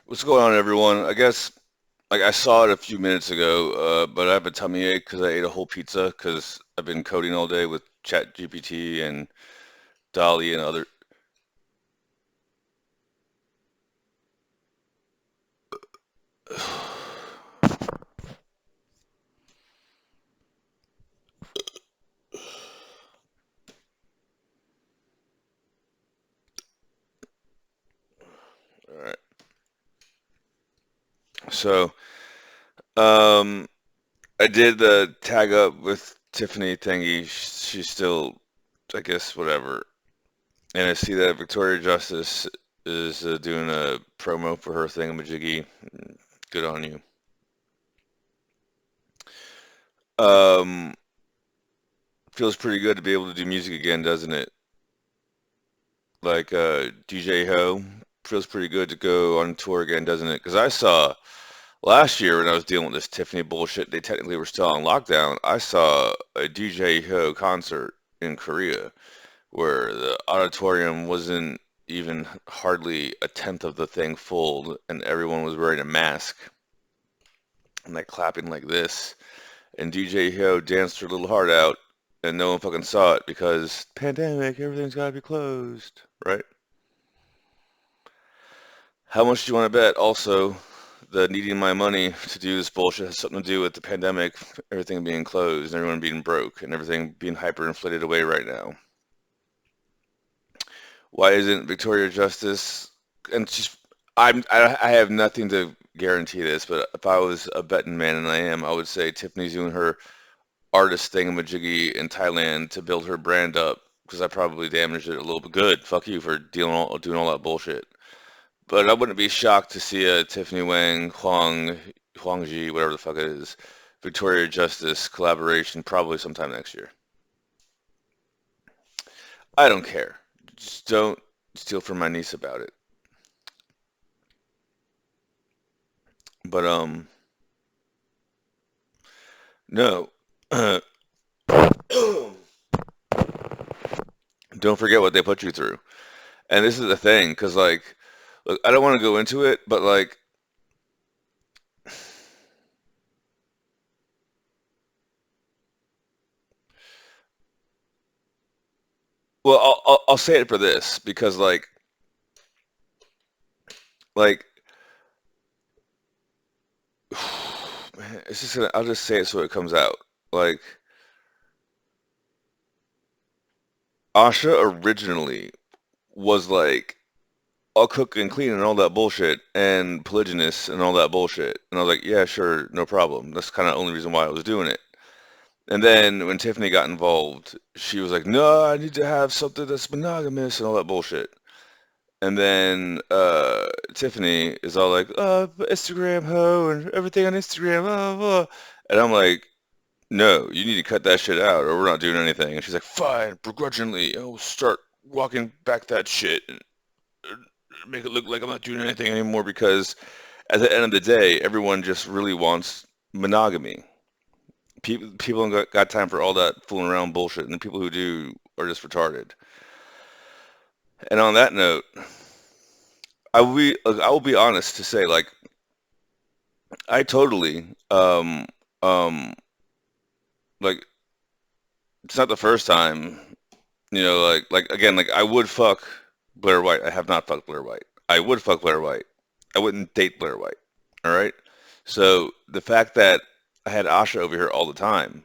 What's going on, everyone? I guess like I saw it a few minutes ago, but I have a tummy ache because I ate a whole pizza because I've been coding all day with ChatGPT and Dolly and other. All right. So, um, I did the tag up with Tiffany thingy. She's still, I guess, whatever. And I see that Victoria Justice is doing a promo for her thingamajiggy. Good on you. Um, Feels pretty good to be able to do music again, doesn't it? Like DJ Ho. Feels pretty good to go on tour again, doesn't it? Because I saw last year when I was dealing with this Tiffany bullshit, they technically were still on lockdown. I saw a DJ Ho concert in Korea where the auditorium wasn't even hardly a tenth of the thing full, and everyone was wearing a mask and like clapping like this. And DJ Ho danced her little heart out, and no one fucking saw it because pandemic, everything's got to be closed, right? How much do you want to bet? Also, the needing my money to do this bullshit has something to do with the pandemic, everything being closed, and everyone being broke, and everything being hyperinflated away right now. Why isn't Victoria Justice? And she's, I have nothing to guarantee this, but if I was a betting man, and I am, I would say Tiffany's doing her artist thingamajiggy in Thailand to build her brand up because I probably damaged it a little bit. Good, fuck you for doing all that bullshit. But I wouldn't be shocked to see a Tiffany Wang, Huangji, whatever the fuck it is, Victoria Justice collaboration probably sometime next year. I don't care. Just don't steal from my niece about it. But no. Don't forget what they put you through. And this is the thing, because like, look, I don't want to go into it, but like, well, I'll say it for this because like, man, it's just gonna, I'll just say it so it comes out. Like, Asha originally was like I'll cook and clean and all that bullshit and polygynous and all that bullshit. And I was like, yeah, sure, no problem. That's kind of the only reason why I was doing it. And then when Tiffany got involved, she was like, no, I need to have something that's monogamous and all that bullshit. And then Tiffany is all like, Instagram hoe and everything on Instagram, blah, blah. And I'm like, no, you need to cut that shit out or we're not doing anything. And she's like, fine, begrudgingly, I'll start walking back that shit and make it look like I'm not doing anything anymore because at the end of the day, everyone just really wants monogamy. People don't got time for all that fooling around bullshit, and the people who do are just retarded. And on that note, I will be honest to say, like, I totally, um, like, it's not the first time, like again, like I would fuck Blair White. I have not fucked Blair White. I would fuck Blair White. I wouldn't date Blair White. All right. So the fact that I had Asha over here all the time,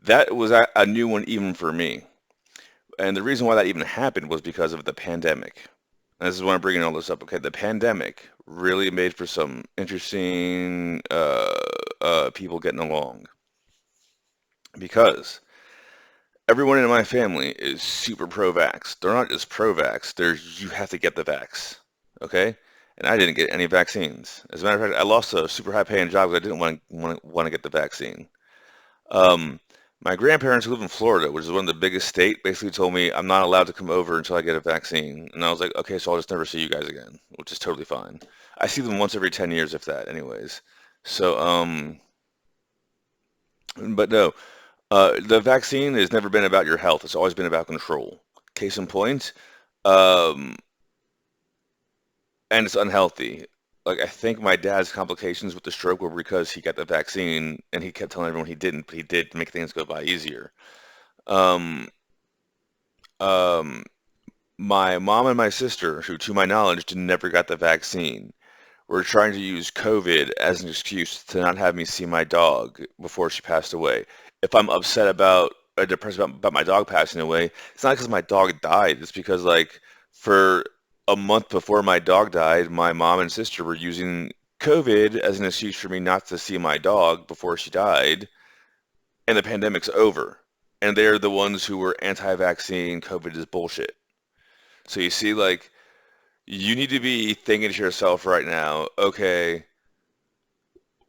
that was a new one even for me. And the reason why that even happened was because of the pandemic. And this is why I'm bringing all this up. Okay, the pandemic really made for some interesting people getting along because everyone in my family is super pro-vax. They're not just pro-vax. You have to get the vax. Okay, and I didn't get any vaccines. As a matter of fact, I lost a super high-paying job because I didn't want to get the vaccine. Um, my grandparents who live in Florida, which is one of the biggest state, basically told me I'm not allowed to come over until I get a vaccine. And I was like, okay, so I'll just never see you guys again, which is totally fine. I see them once every 10 years, if that, anyways. So, but no, the vaccine has never been about your health. It's always been about control. Case in point, um, and it's unhealthy. like I think my dad's complications with the stroke were because he got the vaccine and he kept telling everyone he didn't, but he did to make things go by easier. Um, um, my mom and my sister, who to my knowledge never got the vaccine, were trying to use COVID as an excuse to not have me see my dog before she passed away. If I'm upset about or depressed about my dog passing away, it's not because my dog died. It's because like for a month before my dog died, my mom and sister were using COVID as an excuse for me not to see my dog before she died, and the pandemic's over. And they're the ones who were anti-vaccine, COVID is bullshit. So you see, like, you need to be thinking to yourself right now, okay,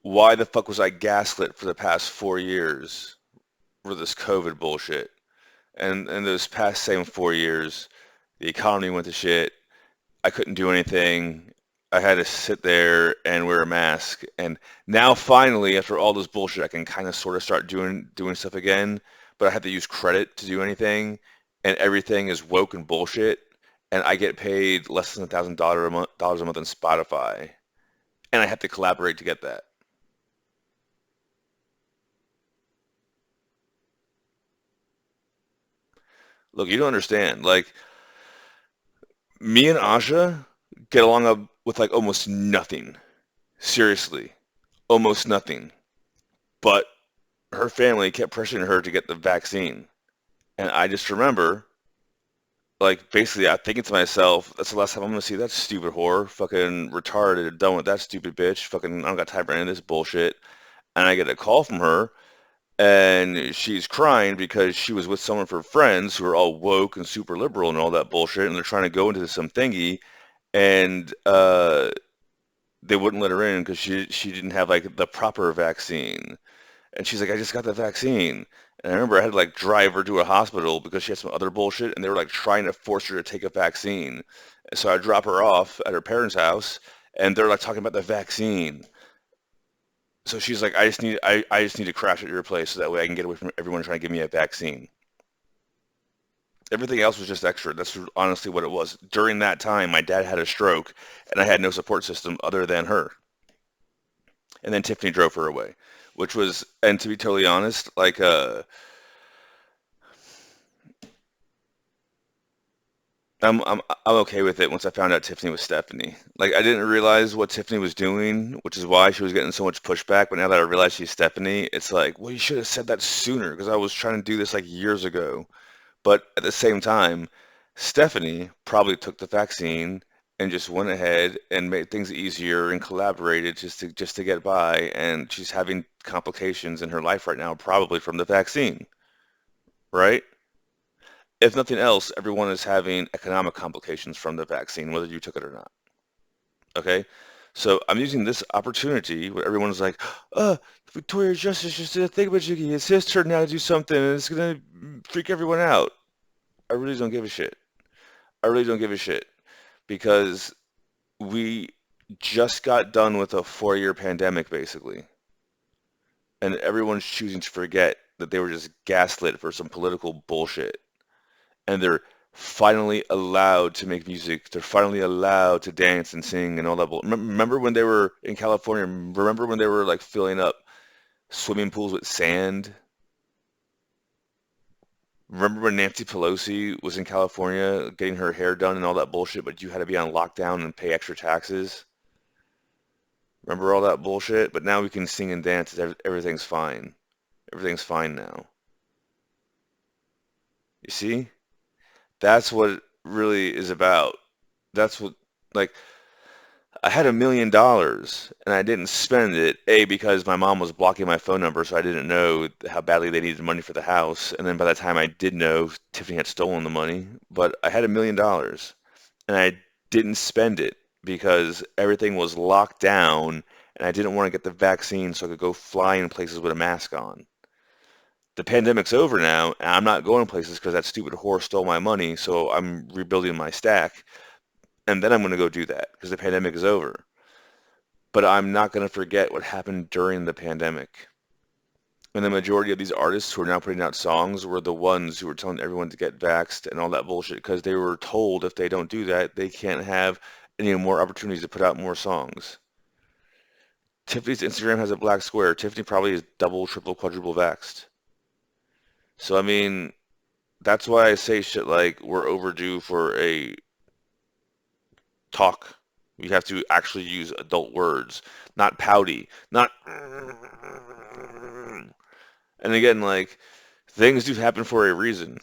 why the fuck was I gaslit for the past 4 years for this COVID bullshit? And in those past same 4 years, the economy went to shit. I couldn't do anything. I had to sit there and wear a mask. And now finally, after all this bullshit, I can kind of sort of start doing stuff again. But I have to use credit to do anything, and everything is woke and bullshit. And I get paid less than $1,000 a month on Spotify, and I have to collaborate to get that. Look, you don't understand. Like me and Asha get along with like almost nothing. Seriously, almost nothing. But her family kept pressuring her to get the vaccine. And I just remember, like, basically, I'm thinking to myself, that's the last time I'm gonna see that stupid whore, fucking retarded, done with that stupid bitch, fucking, I don't got time for any of this bullshit. And I get a call from her, and she's crying because she was with some of her friends who are all woke and super liberal and all that bullshit, and they're trying to go into some thingy, and they wouldn't let her in because she didn't have like the proper vaccine. And she's like, I just got the vaccine. And I remember I had to like drive her to a hospital because she had some other bullshit and they were like trying to force her to take a vaccine. And so I drop her off at her parents' house and they're like talking about the vaccine. So she's like, I just need to crash at your place so that way I can get away from everyone trying to give me a vaccine. Everything else was just extra. That's honestly what it was. During that time, my dad had a stroke and I had no support system other than her. And then Tiffany drove her away, which was, and to be totally honest, like I'm okay with it once I found out Tiffany was Stephanie. Like I didn't realize what Tiffany was doing, which is why she was getting so much pushback. But now that I realize she's Stephanie, it's like, well, you should have said that sooner because I was trying to do this like years ago. But at the same time, Stephanie probably took the vaccine and just went ahead and made things easier and collaborated just to get by. And she's having complications in her life right now, probably from the vaccine, right? If nothing else, everyone is having economic complications from the vaccine, whether you took it or not. Okay? So I'm using this opportunity where everyone's like, Victoria Justice just did a thing about Yuki. It's his turn now to do something and it's gonna freak everyone out. I really don't give a shit. I really don't give a shit because we just got done with a 4-year pandemic basically. And everyone's choosing to forget that they were just gaslit for some political bullshit. And they're finally allowed to make music. They're finally allowed to dance and sing and all that. Remember when they were in California? Remember when they were like filling up swimming pools with sand? Remember when Nancy Pelosi was in California getting her hair done and all that bullshit, but you had to be on lockdown and pay extra taxes? Remember all that bullshit? But now we can sing and dance. Everything's fine. Everything's fine now. You see? That's what it really is about. That's what, like, I had $1 million and I didn't spend it, A, because my mom was blocking my phone number, so I didn't know how badly they needed money for the house. And then by the time I did know, Tiffany had stolen the money. But I had $1 million and I didn't spend it because everything was locked down and I didn't want to get the vaccine so I could go fly in places with a mask on. The pandemic's over now, and I'm not going places because that stupid whore stole my money, so I'm rebuilding my stack, and then I'm going to go do that because the pandemic is over. But I'm not going to forget what happened during the pandemic. And the majority of these artists who are now putting out songs were the ones who were telling everyone to get vaxxed and all that bullshit because they were told if they don't do that, they can't have any more opportunities to put out more songs. Tiffany's Instagram has a black square. Tiffany probably is double, triple, quadruple vaxxed. So I mean, that's why I say shit like we're overdue for a talk. We have to actually use adult words, not pouty, not. And again, like things do happen for a reason.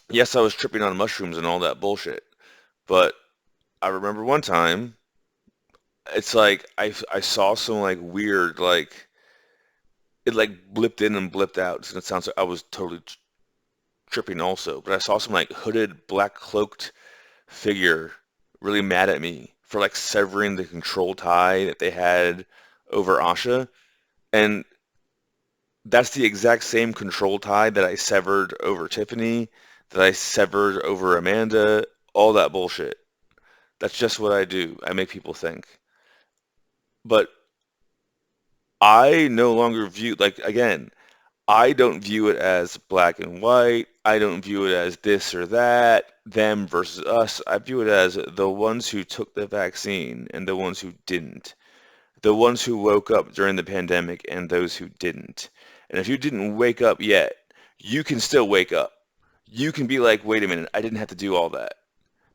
Yes, I was tripping on mushrooms and all that bullshit, but I remember one time, it's like I saw some like weird like it like blipped in and blipped out. And it sounds like I was totally tripping also, but I saw some like hooded, black cloaked figure really mad at me for like severing the control tie that they had over Asha. And that's the exact same control tie that I severed over Tiffany, that I severed over Amanda, all that bullshit. That's just what I do. I make people think. But I no longer view, like, again, I don't view it as black and white. I don't view it as this or that, them versus us. I view it as the ones who took the vaccine and the ones who didn't. The ones who woke up during the pandemic and those who didn't. And if you didn't wake up yet, you can still wake up. You can be like, wait a minute, I didn't have to do all that.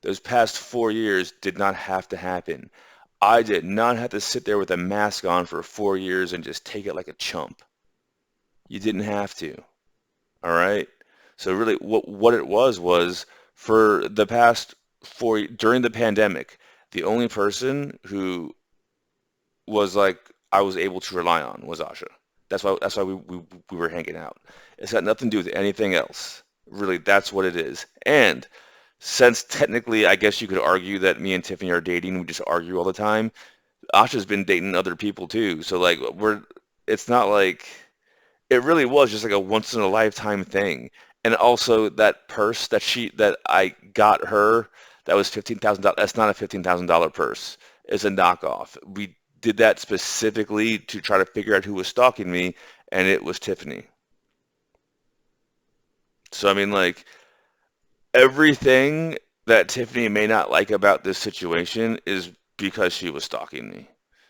Those past 4 years did not have to happen. I did not have to sit there with a mask on for 4 years and just take it like a chump. You didn't have to. All right. So really, what it was for the past during the pandemic, the only person who was like I was able to rely on was Asha. That's why we were hanging out. It's got nothing to do with anything else. Really, that's what it is. And since technically, I guess you could argue that me and Tiffany are dating, we just argue all the time. Asha's been dating other people too. So like it's not like it really was just like a once in a lifetime thing. And also that purse that I got her, that was $15,000. That's not a $15,000 purse. It's a knockoff. We did that specifically to try to figure out who was stalking me, and it was Tiffany. So I mean, like everything that Tiffany may not like about this situation is because she was stalking me.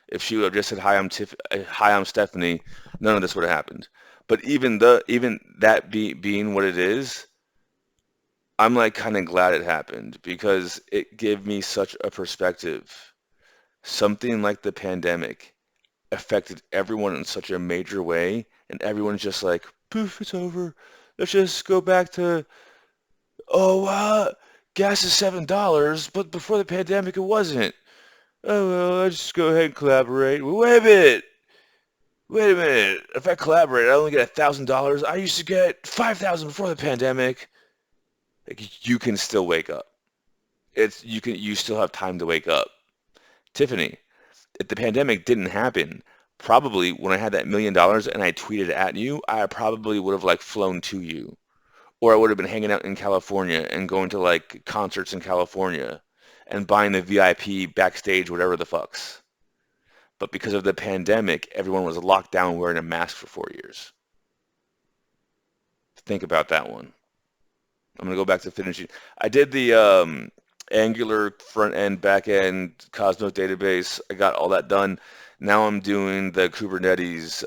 If she would have just said, "Hi, I'm Stephanie," none of this would have happened. But even that being what it is, I'm like kind of glad it happened because it gave me such a perspective. Something like the pandemic affected everyone in such a major way, and everyone's just like, poof, it's over. Let's just go back to, oh, gas is $7, but before the pandemic it wasn't. Oh, well, let's just go ahead and collaborate. Well, wait a minute. Wait a minute. If I collaborate, I only get $1,000. I used to get 5,000 before the pandemic. Like, you can still wake up. You still have time to wake up. Tiffany, if the pandemic didn't happen, probably when I had that $1 million and I tweeted at you, I probably would have like flown to you. Or I would have been hanging out in California and going to like concerts in California and buying the VIP backstage, whatever the fucks. But because of the pandemic, everyone was locked down wearing a mask for 4 years. Think about that one. I'm gonna go back to finishing. I did the Angular front end, back end, Cosmos database. I got all that done. Now I'm doing the Kubernetes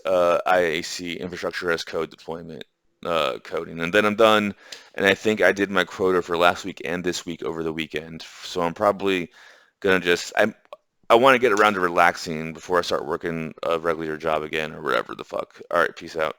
IAC infrastructure as code deployment coding, and then I'm done. And I think I did my quota for last week and this week over the weekend. So I'm probably gonna I want to get around to relaxing before I start working a regular job again or whatever the fuck. All right, peace out.